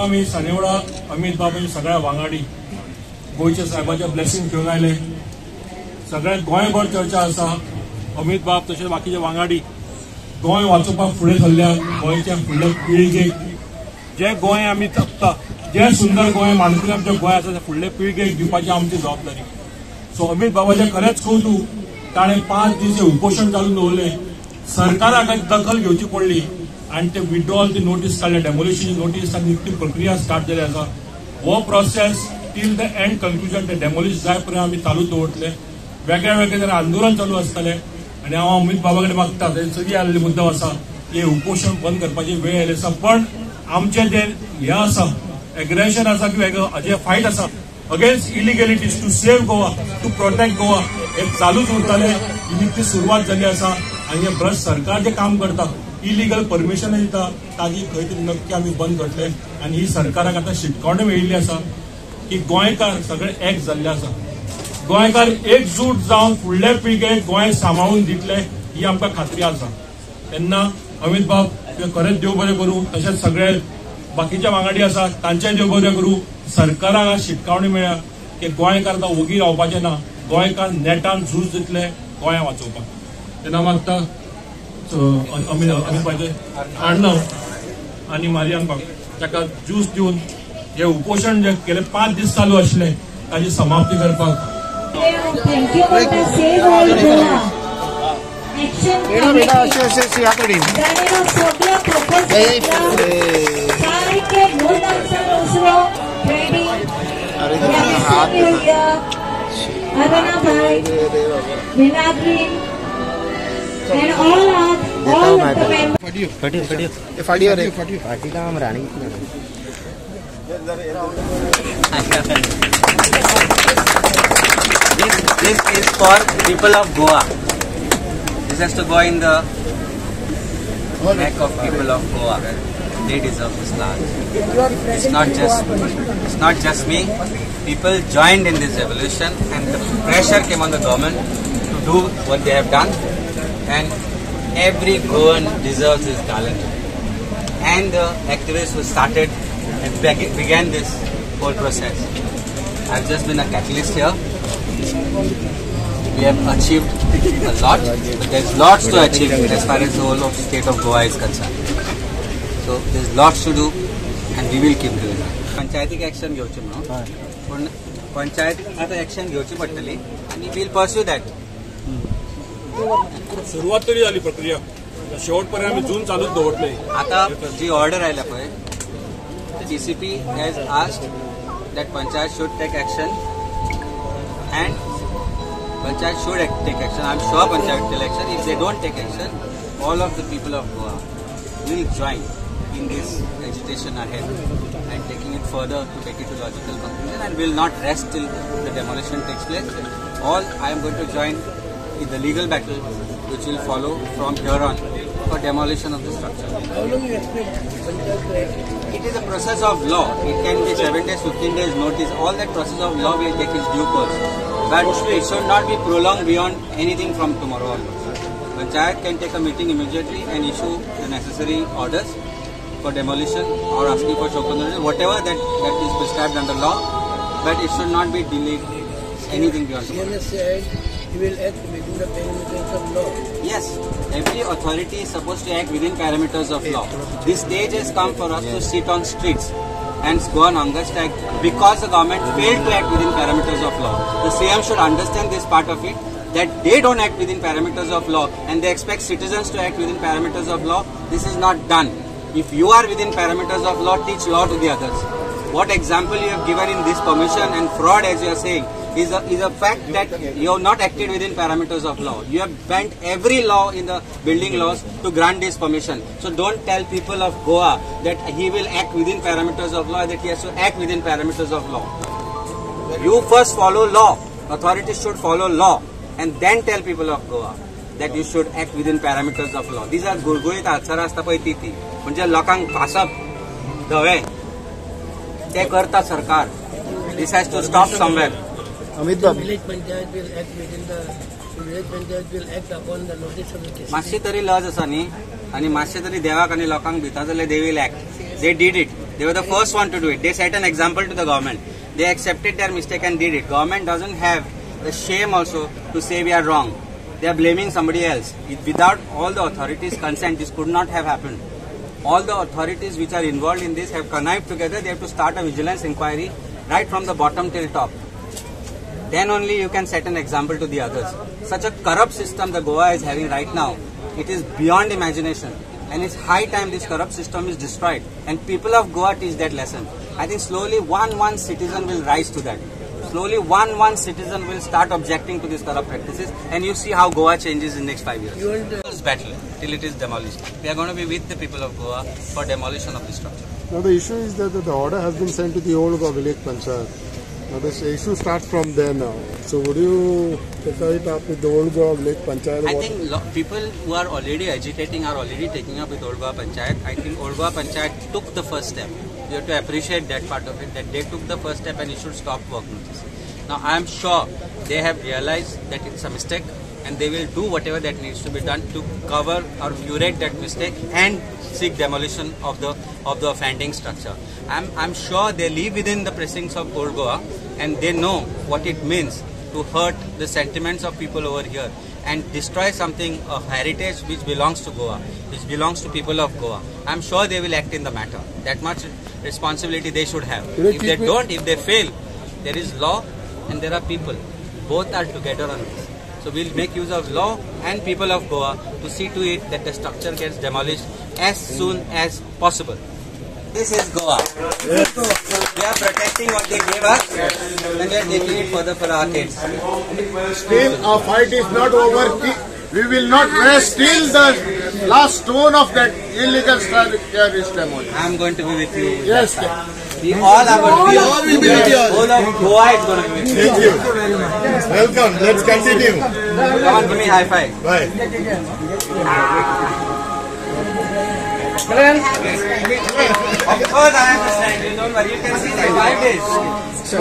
आम्ही सानेवडा अमित बाबांची सगळ्या वांगडी गोयच्या साहेबांचे ब्लेसिंग घेऊन आयले. सगळे गोंयभर चर्चा आसा. अमित बाब तशेंच बाकीचे वांगडी गोंय वाचोवपाक फुडें सरल्या. गोंयच्या फुडल्या पिळगेक जे गोंय आमी जगता, जे सुंदर गोंय माणकुलें आमचें गोंय आसा, ते फुडले पिळगेक दिवपाची आमची जबाबदारी. सो अमित बाबाचें खरेंच कौतुक. ताणें 5 दीस उपोशण चालू दवरलें. सरकाराक दखल घेवची पडली आणि ते विड्रॉल ती नोटीस काढले, डेमोलिशनची नोटीस आणि ती प्रक्रिया स्टार्ट जाली आसा. हो process till the end conclusion ते डेमोलिश जाय पर्यंत आमी चालूच दवरतले. वेगळे वेगळे तरेन आंदोलन चालू आसतले आणि हांव अमित बाबा कडेन मागता, ताचे चली आयिल्ले मुद्दो आसा, हे उपोशण बंद करपाची वेळ आयली आसा. पण आमचे जे हे आसा, एग्रेशन आसा किंवा जे फायट आसा against illegalities to save Goa, to protect Goa, हे चालूच उरतले. ही ती सुरवात जाली आसा आणि हे भ्रष्ट सरकार जे काम करता, इलिगल परमिशन दिता, ताजी खंय तरी नक्की आमी बंद करतले. आणि ही सरकाराक आतां शिटकावणी मेळिल्ली आसा की गोंयकार सगळे एक जाल्ले आसा. गोंयकार एकजूट जावन फुडले पिळगेक गोंय सांबाळून दितले ही आमकां खात्री आसा. तेन्ना अमित बाब तुवें खरेंच देव बरें करूं. तशेंच सगळे बाकीचे वांगडी आसा तांचेय देव बरें करूं. सरकाराक शिटकावणी मेळ्ळ्या की गोंयकार आतां ओगी रावपाचे ना. गोंयकार नेटान झूज दितले गोंया वाचोवपाक. तेन्ना मागता अमित बाबाचे आडनांव आनी मारियान बाब ताका ज्यूस दिवन हे उपोशण जे केले 5 दीस चालू आशिल्ले ताची समाप्ती करपाक. And all of the members. This is for people of Goa. This has to go in the neck of people of Goa. They deserve this land. It's not just me. People joined in this revolution, and the pressure came on the government to do what they have done. And every Goan deserves his talent. And the activists who started and began this whole process. I've just been a catalyst here. We have achieved a lot, but there's lots to achieve as far as the whole of state of Goa is concerned. So there's lots to do, and we will keep doing it. Panchayatik action घेवची म्हणून, पण पंचायत आता action घेवची पडटली, and we will pursue that. सुरुवात तरी झाली प्रक्रिया, शेवटपर्यंत आम्ही जून चालूच दवरतले. आता जी ऑर्डर आयला पळय, CCP has asked that Panchayat should take action, and Panchayat should take action. I'm sure Panchayat will take action. If they don't take action, all of the people of Goa will join in this agitation ahead and taking it further to take it to logical conclusion, and will not rest till the demolition takes place. All I am going to join in the legal battle which will follow from here on for demolition of the structure. How long you expect? It is a process of law. It can be 7 days, 15 days notice. All that process of law will take its due course. But it should not be prolonged beyond anything from tomorrow onwards. Panchayat can take a meeting immediately and issue the necessary orders for demolition or asking for show cause notice, whatever that is prescribed under law. But it should not be delayed anything beyond tomorrow. Said he will act within the parameters of law. Yes, every authority is supposed to act within parameters of law. This stage has come for us to sit on streets and go on hunger strike because the government failed to act within parameters of law. The CM should understand this part of it, that they don't act within parameters of law and they expect citizens to act within parameters of law. This is not done. If you are within parameters of law, teach law to the others. What example you have given in this permission and fraud, as you are saying, is a fact that you have not acted within parameters of law. You have bent every law in the building laws to grant this permission. So don't tell people of Goa that he will act within parameters of law, that he has to act within parameters of law. You first follow law. Authorities should follow law and then tell people of Goa that you should act within parameters of law. These are गुळगुळीत आचार आसता पळय ती म्हणजे लोकांक फासप धवे ते करता सरकार. This has to stop somewhere. Amit Babu. Village Panchayat will act within the village Panchayat will act upon the notice of the case. मातशी तरी लज आसा न्ही, आनी मातशे तरी देवाक आनी लोकांक भिता जाल्यार they will act. They did it. They were the first one to do it. They set an example to the government. They accepted their mistake and did it. Government doesn't have the shame also to say we are wrong. They are blaming somebody else. Without all the authorities' consent, this could not have happened. All the authorities which are involved in this have connived together. They have to start a vigilance inquiry right from the bottom till top. Then only you can set an example to the others. Such a corrupt system the Goa is having right now, it is beyond imagination. And it's high time this corrupt system is destroyed. And people of Goa teach that lesson. I think slowly one citizen will rise to that. Slowly one citizen will start objecting to these corrupt practices. And you see how Goa changes in the next 5 years. It's battle till it is demolished. We are going to be with the people of Goa for demolition of this structure. Now the issue is that the order has been sent to the old Goa village panchayat. Now this issue starts from there now. So would you take it up with the old Goa village panchayat? I think people who are already agitating are already taking up with old Goa panchayat. I think old Goa panchayat took the first step. You have to appreciate that part of it, that they took the first step and you should stop work notice. Now I am sure they have realized that it's a mistake and they will do whatever that needs to be done to cover or curate that mistake and seek demolition of the offending structure. I'm sure they live within the precincts of Old Goa and they know what it means to hurt the sentiments of people over here and destroy something of heritage which belongs to Goa, which belongs to people of Goa. I'm sure they will act in the matter. That much responsibility they should have. If they don't, if they fail, there is law and there are people. Both are together on this. So we'll make use of law and people of Goa to see to it that the structure gets demolished as soon as possible. This is Goa. We are protecting what they gave us and we are taking it further for our kids. Still our fight is not over. We will not rest till the last stone of that illegal structure is demolished. I am going to be with you. Yes. We all are going to be. We all will be with you. Whole of Goa is going to be with you. Thank you. Welcome. Let's continue. Come on, give me high five. Bye. Of course, I understand. You don't worry. You can see that 5 days.